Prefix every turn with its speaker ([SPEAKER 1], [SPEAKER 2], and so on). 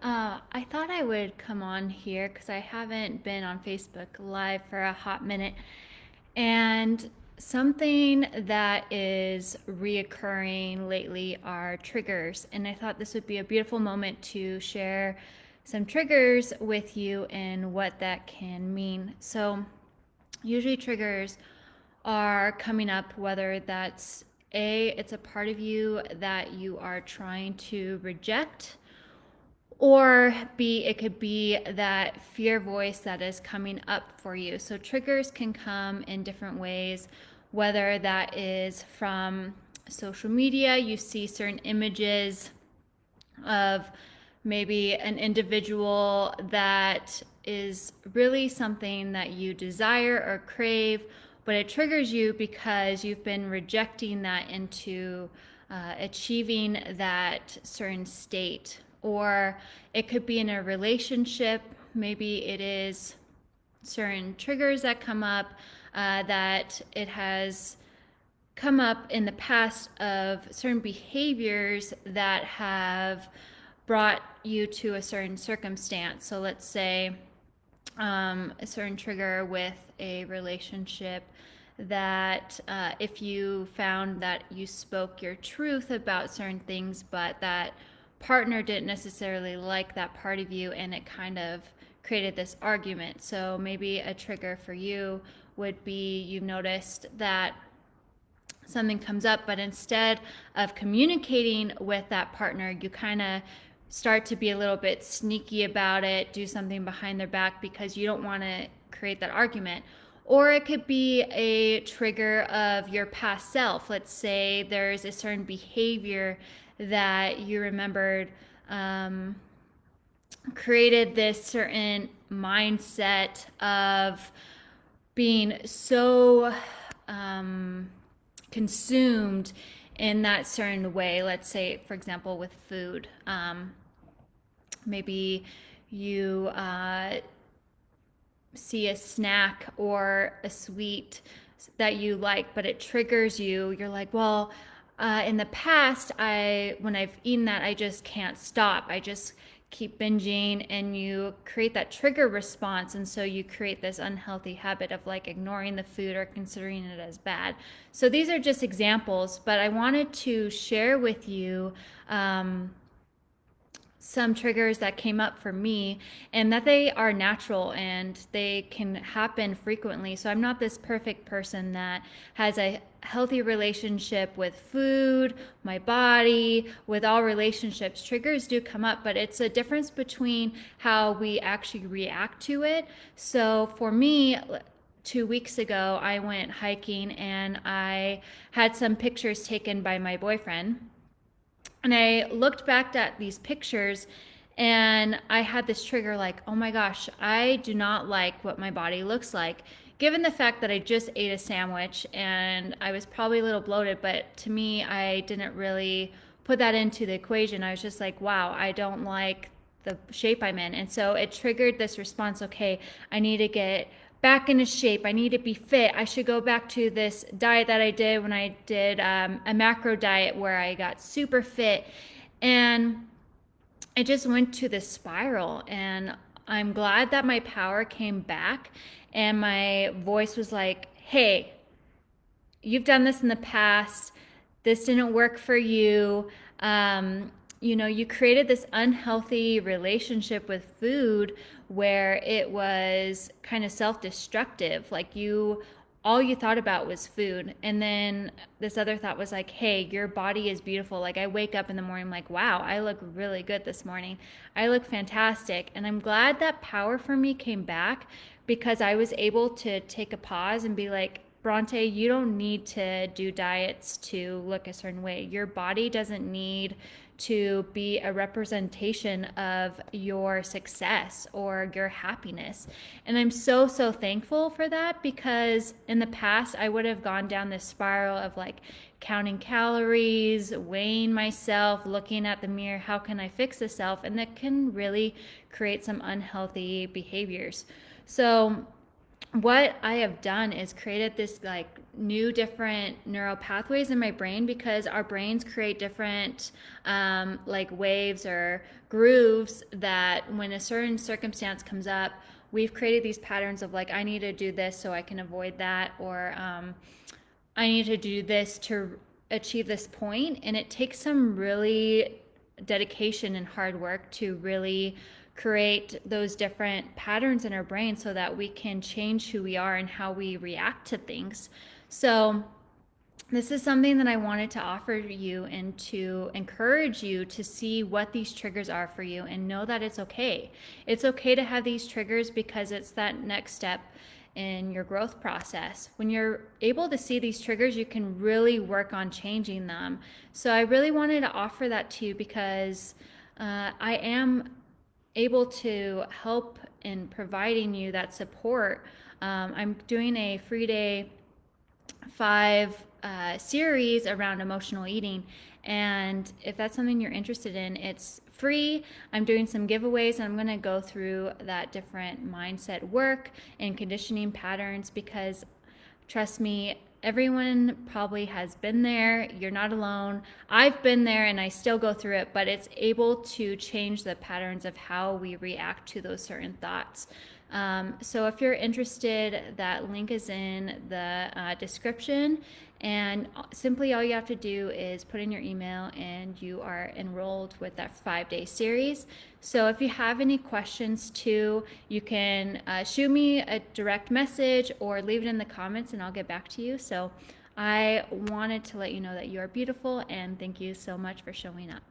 [SPEAKER 1] I thought I would come on here because I haven't been on Facebook Live for a hot minute. And something that is reoccurring lately are triggers. And I thought this would be a beautiful moment to share some triggers with you and what that can mean. So, usually triggers are coming up, whether that's it's a part of you that you are trying to reject, or B, it could be that fear voice that is coming up for you. So triggers can come in different ways, whether that is from social media, you see certain images of maybe an individual that is really something that you desire or crave, but it triggers you because you've been rejecting that into achieving that certain state. Or it could be in a relationship, maybe it is certain triggers that come up, that it has come up in the past of certain behaviors that have brought you to a certain circumstance. So let's say a certain trigger with a relationship that if you found that you spoke your truth about certain things, but that partner didn't necessarily like that part of you, and it kind of created this argument. So maybe a trigger for you would be you've noticed that something comes up, but instead of communicating with that partner, you kind of start to be a little bit sneaky about it, do something behind their back because you don't want to create that argument. Or it could be a trigger of your past self. Let's say there's a certain behavior that you remembered created this certain mindset of being so consumed in that certain way. Let's say, for example, with food. Maybe you see a snack or a sweet that you like, but it triggers you. You're like, well, in the past, when I've eaten that, I just can't stop. I just keep binging, and you create that trigger response, and so you create this unhealthy habit of like ignoring the food or considering it as bad. So these are just examples, but I wanted to share with you some triggers that came up for me, and that they are natural and they can happen frequently. So I'm not this perfect person that has a healthy relationship with food, my body, with all relationships. Triggers do come up, but it's a difference between how we actually react to it. So for me, 2 weeks ago, I went hiking and I had some pictures taken by my boyfriend. And I looked back at these pictures and I had this trigger like, oh my gosh, I do not like what my body looks like. Given the fact that I just ate a sandwich and I was probably a little bloated, but to me, I didn't really put that into the equation. I was just like, wow, I don't like the shape I'm in. And so it triggered this response, okay, I need to get back into shape. I need to be fit. I should go back to this diet that I did when I did a macro diet where I got super fit. And it just went to this spiral. And I'm glad that my power came back and my voice was like, hey, you've done this in the past. This didn't work for you. You created this unhealthy relationship with food where it was kind of self-destructive. Like all you thought about was food. And then this other thought was like, hey, your body is beautiful. Like I wake up in the morning, I'm like, wow, I look really good this morning. I look fantastic. And I'm glad that power for me came back because I was able to take a pause and be like, Bronte, you don't need to do diets to look a certain way. Your body doesn't need to be a representation of your success or your happiness. And I'm so, so thankful for that because in the past, I would have gone down this spiral of like counting calories, weighing myself, looking at the mirror, how can I fix this self? And that can really create some unhealthy behaviors. So what I have done is created this like new different neural pathways in my brain, because our brains create different like waves or grooves that when a certain circumstance comes up, we've created these patterns of like, I need to do this so I can avoid that, or I need to do this to achieve this point. And it takes some really dedication and hard work to really create those different patterns in our brain so that we can change who we are and how we react to things. So, this is something that I wanted to offer you and to encourage you to see what these triggers are for you and know that it's okay. It's okay to have these triggers because it's that next step in your growth process. When you're able to see these triggers, you can really work on changing them. So I really wanted to offer that to you because I am able to help in providing you that support. I'm doing a free day 5 series around emotional eating. And if that's something you're interested in, it's free. I'm doing some giveaways, and I'm going to go through that different mindset work and conditioning patterns, because trust me, everyone probably has been there. You're not alone. I've been there and I still go through it, but it's able to change the patterns of how we react to those certain thoughts. So if you're interested, that link is in the description, and simply all you have to do is put in your email and you are enrolled with that 5-day series. So if you have any questions too, you can shoot me a direct message or leave it in the comments and I'll get back to you. So I wanted to let you know that you are beautiful, and thank you so much for showing up.